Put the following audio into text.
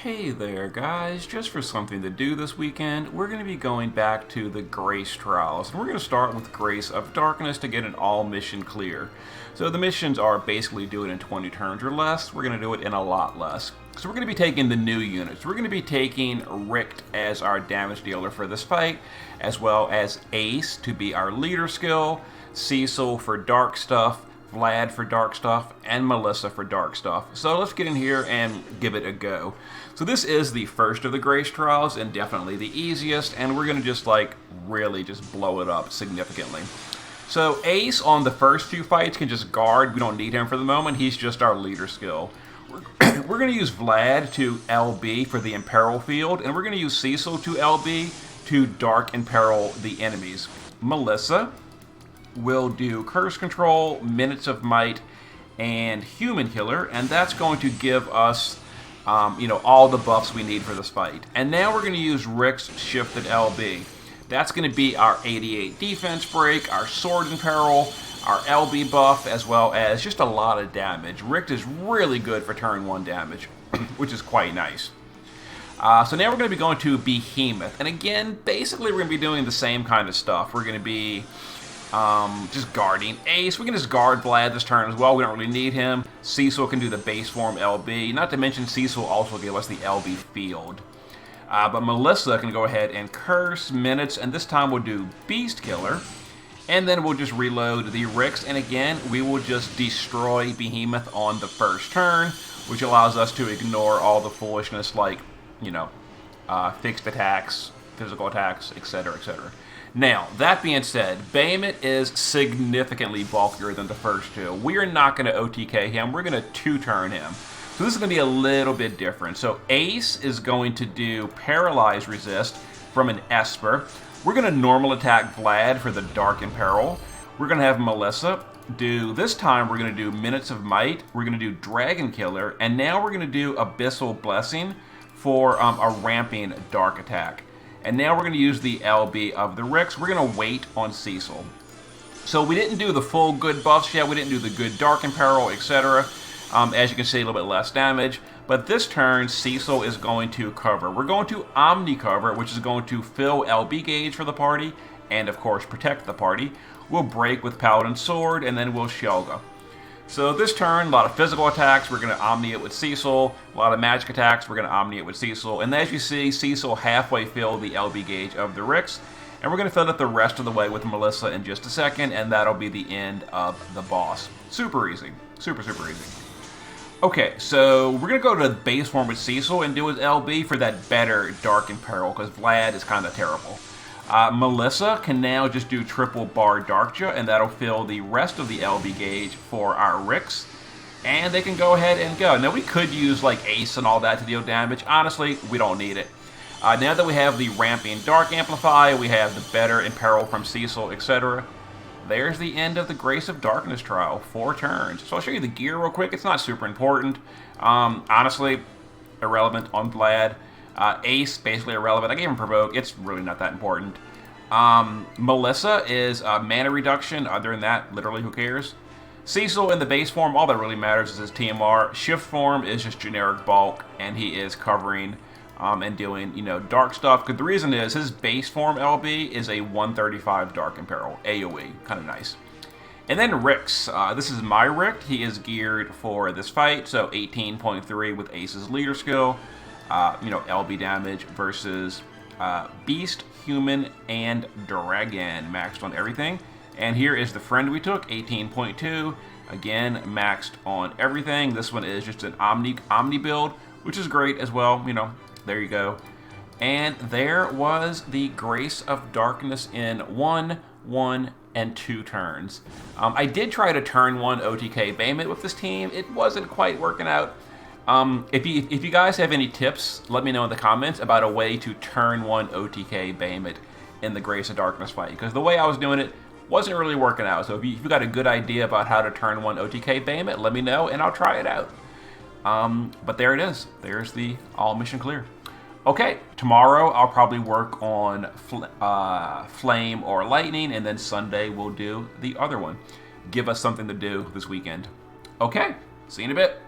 Hey there guys, just for something to do this weekend, we're going to be going back to the Grace Trials, and we're going to start with Grace of Darkness to get an all mission clear. So the missions are basically do it in 20 turns or less. We're going to do it in a lot less. So we're going to be taking the new units. We're going to be taking Richt as our damage dealer for this fight, as well as Ace to be our leader skill, Cecil for dark stuff, Vlad for dark stuff, and Melissa for dark stuff. So let's get in here and give it a go. So this is the first of the Grace Trials and definitely the easiest, and we're going to just really just blow it up significantly. So Ace on the first few fights can just guard. We don't need him for the moment. He's just our leader skill. We're going to use Vlad to LB for the Imperil field, and we're going to use Cecil to LB to dark imperil the enemies. Melissa will do Curse Control, Minutes of Might, and Human Healer, and that's going to give us all the buffs we need for this fight. And now we're going to use Richt's Shifted LB. That's going to be our 88 defense break, our Sword Imperil, our LB buff, as well as just a lot of damage. Richt is really good for turn 1 damage, which is quite nice. So now we're going to be going to Behemoth. And again, basically we're going to be doing the same kind of stuff. We're going to be just guarding Ace. We can just guard Vlad this turn as well. We don't really need him. Cecil can do the base form LB. Not to mention Cecil also gave us the LB field. But Melissa can go ahead and curse minutes, and this time we'll do Beast Killer. And then we'll just reload the Richts, and again, we will just destroy Behemoth on the first turn, which allows us to ignore all the foolishness like, fixed attacks, physical attacks, etc., etc. Now, that being said, Behemoth is significantly bulkier than the first two. We are not going to OTK him. We're going to 2-turn him. So this is going to be a little bit different. So Ace is going to do Paralyze Resist from an Esper. We're going to normal attack Vlad for the Dark Imperil. We're going to have Melissa do, this time we're going to do Minutes of Might. We're going to do Dragon Killer. And now we're going to do Abyssal Blessing for a ramping Dark attack. And now we're going to use the LB of the Richts. We're going to wait on Cecil. So we didn't do the full good buffs yet. We didn't do the good Dark Imperil, etc. As you can see, a little bit less damage. But this turn, Cecil is going to cover. We're going to Omni Cover, which is going to fill LB gauge for the party, and of course protect the party. We'll break with Paladin Sword, and then we'll Shelga. So this turn, a lot of physical attacks. We're going to Omni it with Cecil. A lot of magic attacks. We're going to Omni it with Cecil. And as you see, Cecil halfway filled the LB gauge of the Richts. And we're going to fill it the rest of the way with Melissa in just a second, and that'll be the end of the boss. Super easy. Super, super easy. Okay, so we're going to go to the base form with Cecil and do his LB for that better Dark Imperil, because Vlad is kind of terrible. Melissa can now just do triple bar Darkja, and that'll fill the rest of the LB gauge for our Richts. And they can go ahead and go. Now we could use like Ace and all that to deal damage. Honestly, we don't need it. Now that we have the ramping Dark Amplify, we have the better Imperil from Cecil, etc. There's the end of the Grace of Darkness trial. 4 turns. So I'll show you the gear real quick. It's not super important. Honestly, irrelevant on Vlad. Ace, basically irrelevant. I gave him Provoke. It's really not that important. Melissa is mana reduction. Other than that, literally, who cares? Cecil in the base form, all that really matters is his TMR. Shift form is just generic bulk, and he is covering and doing, dark stuff. Because the reason is his base form LB is a 135 Dark Imperil. AoE. Kind of nice. And then Richts. This is my Richt. He is geared for this fight. So 18.3 with Ace's leader skill. LB damage versus Beast, Human, and Dragon, maxed on everything. And here is the friend we took, 18.2, again, maxed on everything. This one is just an Omni build, which is great as well, there you go. And there was the Grace of Darkness in 1, 1, and 2 turns. I did try to turn 1 OTK Behemoth with this team. It wasn't quite working out. If you guys have any tips, let me know in the comments about a way to turn 1 OTK Behemoth in the Grace of Darkness fight, because the way I was doing it wasn't really working out. So if you got a good idea about how to turn 1 OTK Behemoth, let me know and I'll try it out. But there it is. There's the all mission clear. Okay, tomorrow I'll probably work on Flame or Lightning, and then Sunday we'll do the other one. Give us something to do this weekend. Okay, see you in a bit.